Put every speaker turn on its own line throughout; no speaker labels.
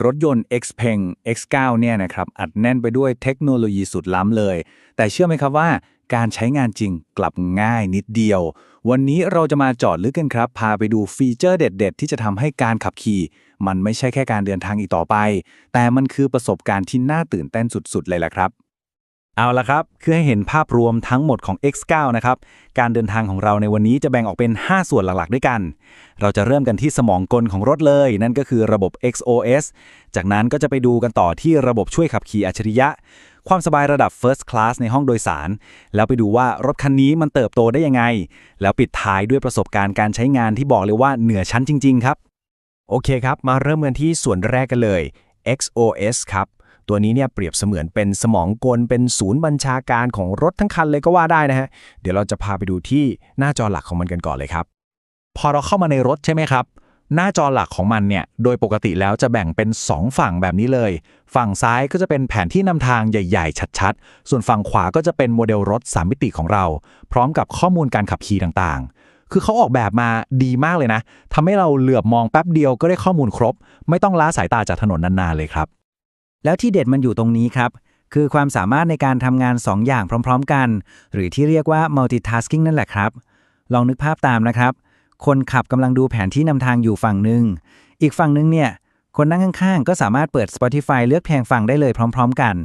รถยนต์ XPENG X9 เนี่ยนะครับอัดแน่นไปด้วยเทคโนโลยีสุดล้ำเลยแต่เชื่อไหมครับว่าการใช้งานจริงกลับง่ายนิดเดียววันนี้เราจะมาเจาะลึกกันครับพาไปดูฟีเจอร์เด็ดๆที่จะทำให้การขับขี่มันไม่ใช่แค่การเดินทางอีกต่อไปแต่มันคือประสบการณ์ที่น่าตื่นเต้นสุดๆเลยแหละครับ
เอาละครับคือให้เห็นภาพรวมทั้งหมดของ X9 นะครับการเดินทางของเราในวันนี้จะแบ่งออกเป็น 5 ส่วนหลักๆด้วยกันเราจะเริ่มกันที่สมองกลของรถเลยนั่นก็คือระบบ XOS จากนั้นก็จะไปดูกันต่อที่ระบบช่วยขับขี่อัจฉริยะความสบายระดับ First Class ในห้องโดยสารแล้วไปดูว่ารถคันนี้มันเติบโตได้ยังไงแล้วปิดท้ายด้วยประสบการณ์การใช้งานที่บอกเลยว่าเหนือชั้นจริงๆครับ
โอเคครับมาเริ่มกันที่ส่วนแรกกันเลย XOS ครับตัวนี้เนี่ยเปรียบเสมือนเป็นสมองกลเป็นศูนย์บัญชาการของรถทั้งคันเลยก็ว่าได้นะฮะเดี๋ยวเราจะพาไปดูที่หน้าจอหลักของมันกันก่อนเลยครับ
พอเราเข้ามาในรถใช่ไหมครับหน้าจอหลักของมันเนี่ยโดยปกติแล้วจะแบ่งเป็น2ฝั่งแบบนี้เลยฝั่งซ้ายก็จะเป็นแผนที่นำทางใหญ่ๆชัดๆส่วนฝั่งขวาก็จะเป็นโมเดลรถ3มิติของเราพร้อมกับข้อมูลการขับขี่ต่างๆคือเขาออกแบบมาดีมากเลยนะทำให้เราเหลือบมองแป๊บเดียวก็ได้ข้อมูลครบไม่ต้องล้าสายตาจากถนนนานๆเลยครับ
แล้วที่เด็ดมันอยู่ตรงนี้ครับคือความสามารถในการทำงาน2 อย่างพร้อมๆกันหรือที่เรียกว่า multitasking นั่นแหละครับลองนึกภาพตามนะครับคนขับกำลังดูแผนที่นำทางอยู่ฝั่งหนึ่งอีกฝั่งหนึ่งเนี่ยคนนั่งข้างๆก็สามารถเปิด Spotify เลือกเพลงฟังได้เลยพร้อมๆกัน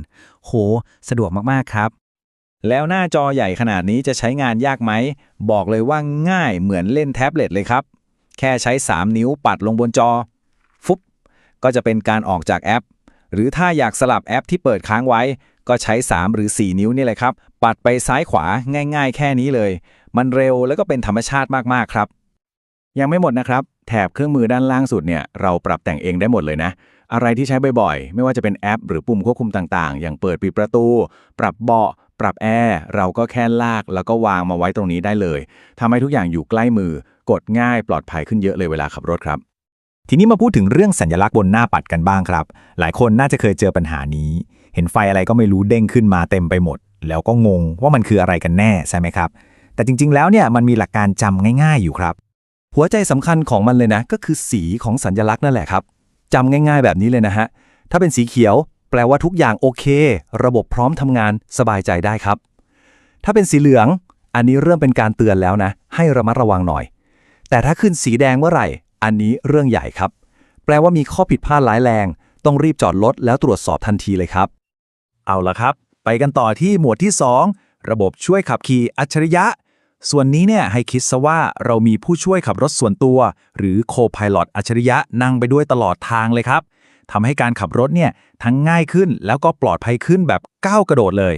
โหสะดวกมากๆครับ
แล้วหน้าจอใหญ่ขนาดนี้จะใช้งานยากไหมบอกเลยว่าง่ายเหมือนเล่นแท็บเล็ตเลยครับแค่ใช้3นิ้วปัดลงบนจอฟุบก็จะเป็นการออกจากแอปหรือถ้าอยากสลับแอปที่เปิดค้างไว้ก็ใช้3หรือ4นิ้วนี่แหละครับปัดไปซ้ายขวาง่ายๆแค่นี้เลยมันเร็วแล้วก็เป็นธรรมชาติมากๆครับยังไม่หมดนะครับแถบเครื่องมือด้านล่างสุดเนี่ยเราปรับแต่งเองได้หมดเลยนะอะไรที่ใช้บ่อยๆไม่ว่าจะเป็นแอปหรือปุ่มควบคุมต่างๆอย่างเปิดปิดประตูปรับเบาะปรับแอร์เราก็แค่ลากแล้วก็วางมาไว้ตรงนี้ได้เลยทำให้ทุกอย่างอยู่ใกล้มือกดง่ายปลอดภัยขึ้นเยอะเลยเวลาขับรถครับ
ทีนี้มาพูดถึงเรื่องสัญลักษณ์บนหน้าปัดกันบ้างครับหลายคนน่าจะเคยเจอปัญหานี้เห็นไฟอะไรก็ไม่รู้เด้งขึ้นมาเต็มไปหมดแล้วก็งงว่ามันคืออะไรกันแน่ใช่ไหมครับแต่จริงๆแล้วเนี่ยมันมีหลักการจำง่ายๆอยู่ครับหัวใจสำคัญของมันเลยนะก็คือสีของสัญลักษณ์นั่นแหละครับจำง่ายๆแบบนี้เลยนะฮะถ้าเป็นสีเขียวแปลว่าทุกอย่างโอเคระบบพร้อมทำงานสบายใจได้ครับถ้าเป็นสีเหลืองอันนี้เริ่มเป็นการเตือนแล้วนะให้ระมัดระวังหน่อยแต่ถ้าขึ้นสีแดงเมื่อไหร่อันนี้เรื่องใหญ่ครับแปลว่ามีข้อผิดพลาดร้ายแรงต้องรีบจอดรถแล้วตรวจสอบทันทีเลยครับเอาละครับไปกันต่อที่หมวดที่2ระบบช่วยขับขี่อัจฉริยะส่วนนี้เนี่ยให้คิดซะว่าเรามีผู้ช่วยขับรถส่วนตัวหรือโคไพลอตอัจฉริยะนั่งไปด้วยตลอดทางเลยครับทำให้การขับรถเนี่ยทั้งง่ายขึ้นแล้วก็ปลอดภัยขึ้นแบบก้าวกระโดดเลย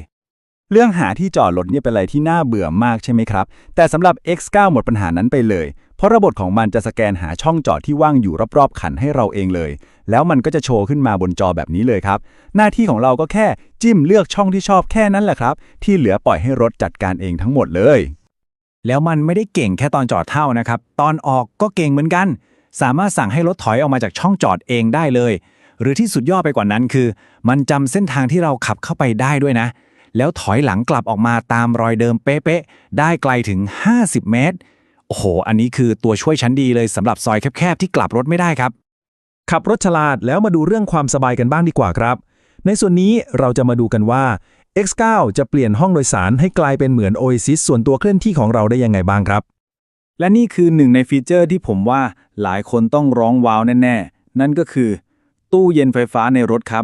เรื่องหาที่จอดรถเนี่ยเป็นอะไรที่น่าเบื่อมากใช่ไหมครับแต่สำหรับ X9 หมดปัญหานั้นไปเลยเพราะระบบของมันจะสแกนหาช่องจอดที่ว่างอยู่รอบๆคันให้เราเองเลยแล้วมันก็จะโชว์ขึ้นมาบนจอแบบนี้เลยครับหน้าที่ของเราก็แค่จิ้มเลือกช่องที่ชอบแค่นั้นแหละครับที่เหลือปล่อยให้รถจัดการเองทั้งหมดเลย
แล้วมันไม่ได้เก่งแค่ตอนจอดเท่านะครับตอนออกก็เก่งเหมือนกันสามารถสั่งให้รถถอยออกมาจากช่องจอดเองได้เลยหรือที่สุดยอดไปกว่านั้นคือมันจำเส้นทางที่เราขับเข้าไปได้ด้วยนะแล้วถอยหลังกลับออกมาตามรอยเดิมเป๊ะๆได้ไกลถึง50 เมตรโอ้โหอันนี้คือตัวช่วยชั้นดีเลยสำหรับซอยแคบๆที่กลับรถไม่ได้ครับ
ขับรถฉลาดแล้วมาดูเรื่องความสบายกันบ้างดีกว่าครับในส่วนนี้เราจะมาดูกันว่า X9 จะเปลี่ยนห้องโดยสารให้กลายเป็นเหมือน Oasis ส่วนตัวเคลื่อนที่ของเราได้ยังไงบ้างครับ
และนี่คือหนึ่งในฟีเจอร์ที่ผมว่าหลายคนต้องร้องว้าวแน่ๆนั่นก็คือตู้เย็นไฟฟ้าในรถครับ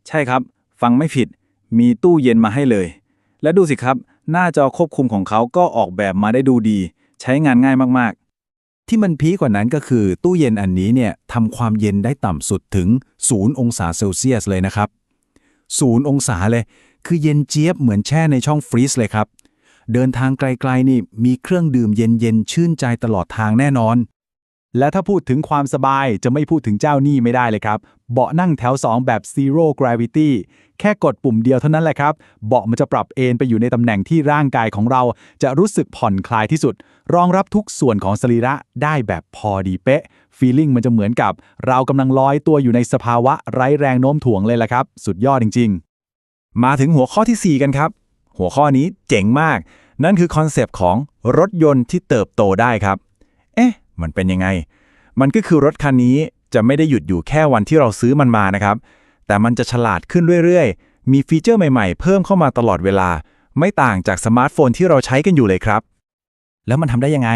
ใช่ครับฟังไม่ผิดมีตู้เย็นมาให้เลยและดูสิครับหน้าจอควบคุมของเขาก็ออกแบบมาได้ดูดีใช้งานง่ายมากๆที่มันพีคกว่านั้นก็คือตู้เย็นอันนี้เนี่ยทำความเย็นได้ต่ำสุดถึง0 องศาเซลเซียสเลยนะครับ0 องศาเลยคือเย็นเจี๊ยบเหมือนแช่ในช่องฟรีซเลยครับเดินทางไกลๆนี่มีเครื่องดื่มเย็นๆชื่นใจตลอดทางแน่นอนและถ้าพูดถึงความสบายจะไม่พูดถึงเจ้านี่ไม่ได้เลยครับเบาะนั่งแถว2แบบ Zero Gravity แค่กดปุ่มเดียวเท่านั้นแหละครับเบาะมันจะปรับเอนไปอยู่ในตำแหน่งที่ร่างกายของเราจะรู้สึกผ่อนคลายที่สุดรองรับทุกส่วนของสรีระได้แบบพอดีเป๊ะ Feeling มันจะเหมือนกับเรากำลังลอยตัวอยู่ในสภาวะไร้แรงโน้มถ่วงเลยละครับสุดยอดจริงๆมาถึงหัวข้อที่4กันครับหัวข้อนี้เจ๋งมากนั่นคือคอนเซปต์ของรถยนต์ที่เติบโตได้ครับมันเป็นยังไงมันก็คือรถคันนี้
จะไม่ได้หยุดอยู่แค่วันที่เราซื้อมันมานะครับแต่มันจะฉลาดขึ้นเรื่อยๆมีฟีเจอร์ใหม่ๆเพิ่มเข้ามาตลอดเวลาไม่ต่างจากสมาร์ทโฟนที่เราใช้กันอยู่เลยครับ
แล้วมันทำได้ยังไง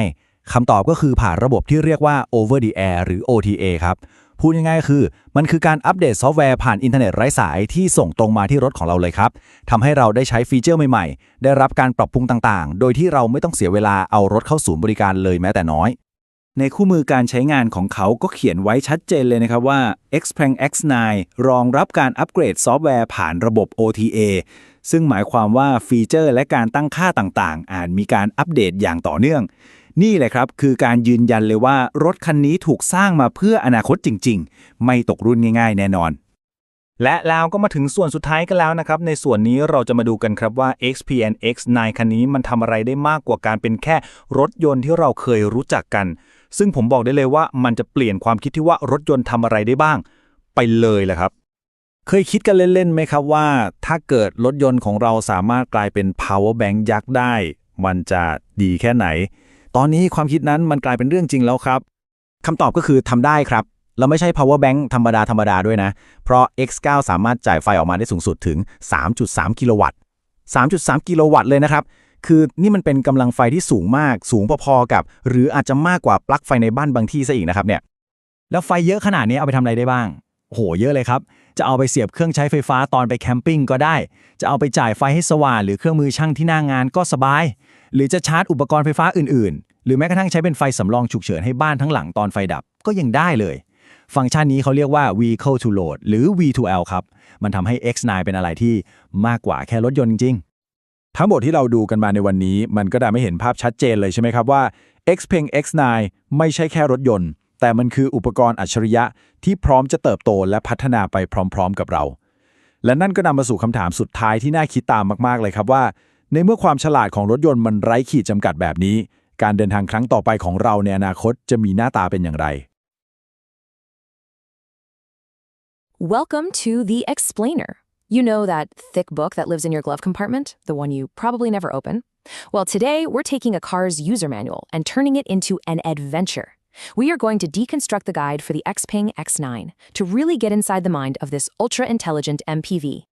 คำตอบก็คือผ่านระบบที่เรียกว่า over the air หรือ OTA ครับพูดง่ายๆคือมันคือการอัปเดตซอฟต์แวร์ผ่านอินเทอร์เน็ตไร้สายที่ส่งตรงมาที่รถของเราเลยครับทำให้เราได้ใช้ฟีเจอร์ใหม่ๆได้รับการปรับปรุงต่างๆโดยที่เราไม่ต้องเสียเวลาเอารถเข้าศูนย์บริการเลยแม้แต่น้อย
ในคู่มือการใช้งานของเขาก็เขียนไว้ชัดเจนเลยนะครับว่า XPENG X9 รองรับการอัปเกรดซอฟต์แวร์ผ่านระบบ OTA ซึ่งหมายความว่าฟีเจอร์และการตั้งค่าต่างๆอาจมีการอัปเดตอย่างต่อเนื่องนี่แหละครับคือการยืนยันเลยว่ารถคันนี้ถูกสร้างมาเพื่ออนาคตจริงๆไม่ตกรุ่นง่ายๆแน่นอนและแล้วก็มาถึงส่วนสุดท้ายกันแล้วนะครับในส่วนนี้เราจะมาดูกันครับว่า XPENG X9 คันนี้มันทำอะไรได้มากกว่าการเป็นแค่รถยนต์ที่เราเคยรู้จักกันซึ่งผมบอกได้เลยว่ามันจะเปลี่ยนความคิดที่ว่ารถยนต์ทำอะไรได้บ้างไปเลยแหละครับ
เคยคิดกันเล่นๆไหมครับว่าถ้าเกิดรถยนต์ของเราสามารถกลายเป็น power bank ยักษ์ได้มันจะดีแค่ไหนตอนนี้ความคิดนั้นมันกลายเป็นเรื่องจริงแล้วครับ
คำตอบก็คือทำได้ครับแล้วไม่ใช่ power bank ธรรมดาด้วยนะเพราะ X9 สามารถจ่ายไฟออกมาได้สูงสุดถึง 3.3 กิโลวัตต์ 3.3 กิโลวัตต์เลยนะครับคือนี่มันเป็นกำลังไฟที่สูงมากสูงพอๆกับหรืออาจจะมากกว่าปลั๊กไฟในบ้านบางที่ซะอีกนะครับเนี่ย
แล้วไฟเยอะขนาดนี้เอาไปทำอะไรได้บ้างโอ้โหเยอะเลยครับจะเอาไปเสียบเครื่องใช้ไฟฟ้าตอนไปแคมปิ้งก็ได้จะเอาไปจ่ายไฟให้สว่างหรือเครื่องมือช่างที่หน้างานก็สบายหรือจะชาร์จอุปกรณ์ไฟฟ้าอื่นๆหรือแม้กระทั่งใช้เป็นไฟสำรองฉุกเฉินให้บ้านทั้งหลังตอนไฟดับก็ยังได้เลยฟังก์ชันนี้เขาเรียกว่า Vehicle to Load หรือ V2L ครับมันทำให้ X9 เป็นอะไรที่มากกว่าแค่รถยนต์จริงๆทั้งหมดที่เราดูกันมาในวันนี้มันก็ได้ไม่เห็นภาพชัดเจนเลยใช่ไหมครับว่า XPENG X9 ไม่ใช่แค่รถยนต์แต่มันคืออุปกรณ์อัจฉริยะที่พร้อมจะเติบโตและพัฒนาไปพร้อมๆกับเราและนั่นก็นำมาสู่คำถามสุดท้ายที่น่าคิดตามมากๆเลยครับว่าในเมื่อความฉลาดของรถยนต์มันไร้ขีดจำกัดแบบนี้การเดินทางครั้งต่อไปของเราในอนาคตจะมีหน้าตาเป็นอย่างไร
Welcome to the Explainer. You know that thick book that lives in your glove compartment, the one you probably never open? Well, today we're taking a car's user manual and turning it into an adventure. We are going to deconstruct the guide for the XPENG X9 to really get inside the mind of this ultra-intelligent MPV.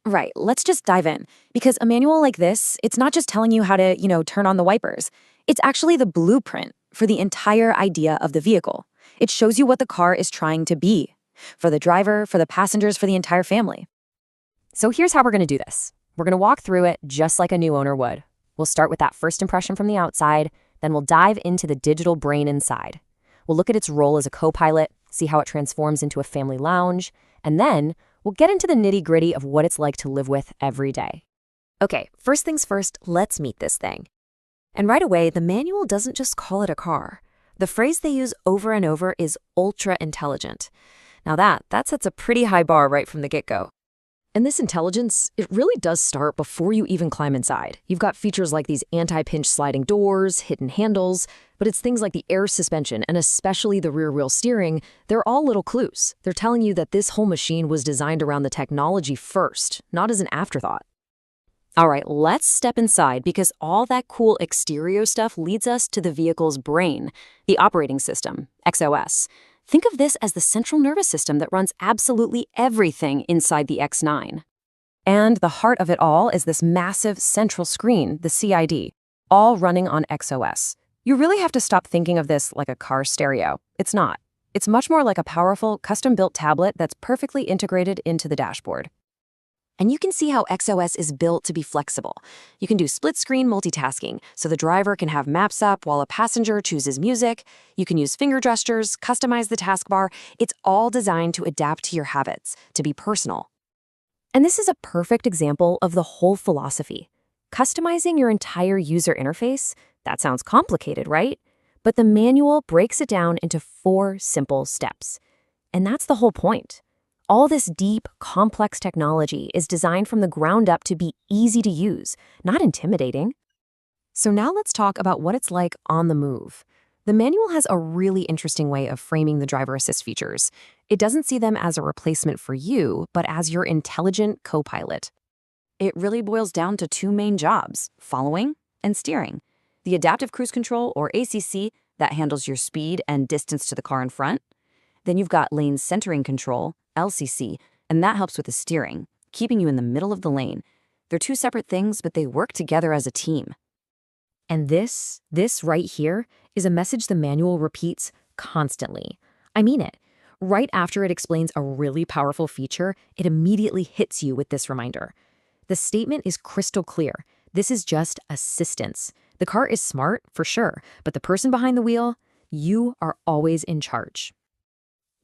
Right, let's just dive in. Because a manual like this, it's not just telling you how to, turn on the wipers. It's actually the blueprint for the entire idea of the vehicle. It shows you what the car is trying to be. For the driver, for the passengers, for the entire family.
So here's how we're going to do this. We're going to walk through it just like a new owner would. We'll start with that first impression from the outside, then we'll dive into the digital brain inside. We'll look at its role as a co-pilot, see how it transforms into a family lounge, and then we'll get into the nitty-gritty of what it's like to live with every day. Okay, first things first, let's meet this thing. And right away, the manual doesn't just call it a car. The phrase they use over and over is ultra-intelligent. Now that sets a pretty high bar right from the get-go. And this intelligence, it really does start before you even climb inside. You've got features like these anti-pinch sliding doors, hidden handles, but it's things like the air suspension and especially the rear-wheel steering, they're all little clues. They're telling you that this whole machine was designed around the technology first, not as an afterthought. All right, let's step inside because all that cool exterior stuff leads us to the vehicle's brain, the operating system, XOS. Think of this as the central nervous system that runs absolutely everything inside the X9. And the heart of it all is this massive central screen, the CID, all running on XOS. You really have to stop thinking of this like a car stereo. It's not. It's much more like a powerful, custom-built tablet that's perfectly integrated into the dashboard. And you can see how XOS is built to be flexible. You can do split-screen multitasking, so the driver can have maps up while a passenger chooses music. You can use finger gestures, customize the taskbar. It's all designed to adapt to your habits, to be personal. And this is a perfect example of the whole philosophy. Customizing your entire user interface, that sounds complicated, right? But the manual breaks it down into 4 simple steps. And that's the whole point. All this deep, complex technology is designed from the ground up to be easy to use, not intimidating. So now let's talk about what it's like on the move. The manual has a really interesting way of framing the driver assist features. It doesn't see them as a replacement for you, but as your intelligent co-pilot. It really boils down to 2 main jobs, following and steering. The adaptive cruise control, or ACC, that handles your speed and distance to the car in front.
Then you've got lane centering control, LCC, and that helps with the steering, keeping you in the middle of the lane. They're two separate things, but they work together as a team. And this right here is a message the manual repeats constantly. I mean it. Right after it explains a really powerful feature, it immediately hits you with this reminder. The statement is crystal clear. This is just assistance. The car is smart, for sure, but the person behind the wheel, you are always in charge.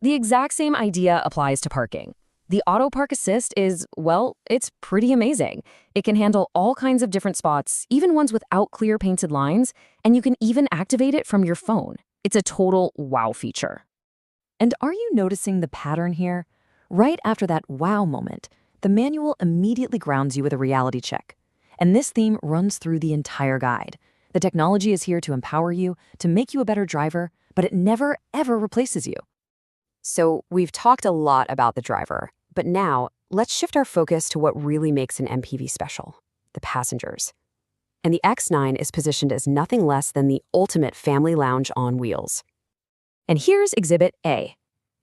The exact same idea applies to parking. The Auto Park Assist is, well, it's pretty amazing. It can handle all kinds of different spots, even ones without clear painted lines, and you can even activate it from your phone. It's a total wow feature. And are you noticing the pattern here? Right after that wow moment, the manual immediately grounds you with a reality check. And this theme runs through the entire guide. The technology is here to empower you, to make you a better driver, but it never, ever replaces you. So we've talked a lot about the driver, but now let's shift our focus to what really makes an MPV special, the passengers. And the X9 is positioned as nothing less than the ultimate family lounge on wheels. And here's Exhibit A,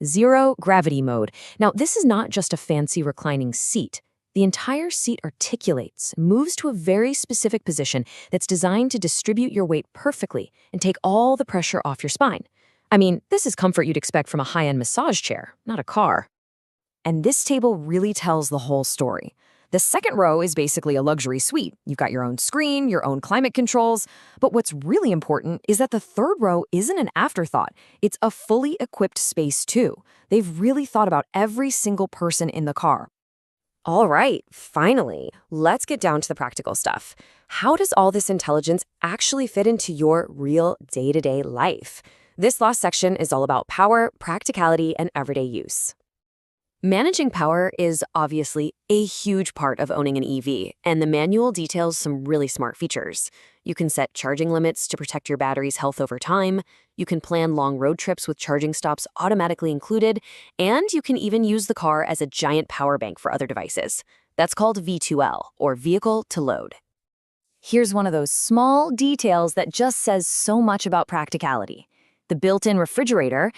Zero Gravity Mode. Now, this is not just a fancy reclining seat. The entire seat articulates, moves to a very specific position that's designed to distribute your weight perfectly and take all the pressure off your spine. I mean, this is comfort you'd expect from a high-end massage chair, not a car. And this table really tells the whole story. The second row is basically a luxury suite. You've got your own screen, your own climate controls. But what's really important is that the third row isn't an afterthought. It's a fully equipped space, too. They've really thought about every single person in the car. All right, finally, let's get down to the practical stuff. How does all this intelligence actually fit into your real day-to-day life? This last section is all about power, practicality, and everyday use. Managing power is obviously a huge part of owning an EV, and the manual details some really smart features. You can set charging limits to protect your battery's health over time, you can plan long road trips with charging stops automatically included, and you can even use the car as a giant power bank for other devices. That's called V2L, or Vehicle to Load. Here's one of those small details that just says so much about practicality. The built-in refrigerator,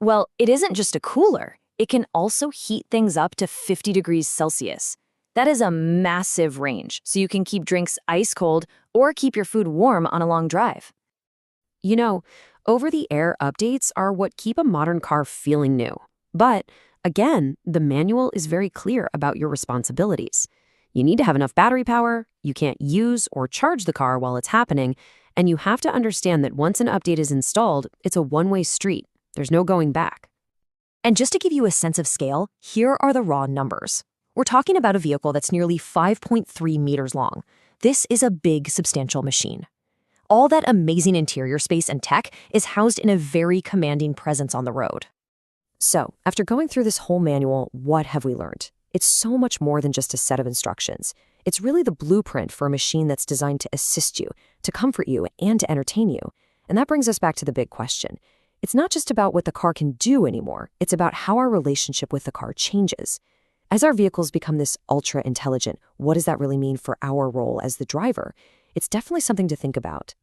well, it isn't just a cooler. It can also heat things up to 50 degrees Celsius. That is a massive range, so you can keep drinks ice cold or keep your food warm on a long drive. You know, over-the-air updates are what keep a modern car feeling new. But, again, the manual is very clear about your responsibilities. You need to have enough battery power, you can't use or charge the car while it's happening, and you have to understand that once an update is installed, it's a one-way street. There's no going back. And just to give you a sense of scale, here are the raw numbers. We're talking about a vehicle that's nearly 5.3 meters long. This is a big, substantial machine. All that amazing interior space and tech is housed in a very commanding presence on the road. So, after going through this whole manual, what have we learned? It's so much more than just a set of instructions. It's really the blueprint for a machine that's designed to assist you, to comfort you, and to entertain you. And that brings us back to the big question. It's not just about what the car can do anymore. It's about how our relationship with the car changes. As our vehicles become this ultra-intelligent, what does that really mean for our role as the driver? It's definitely something to think about.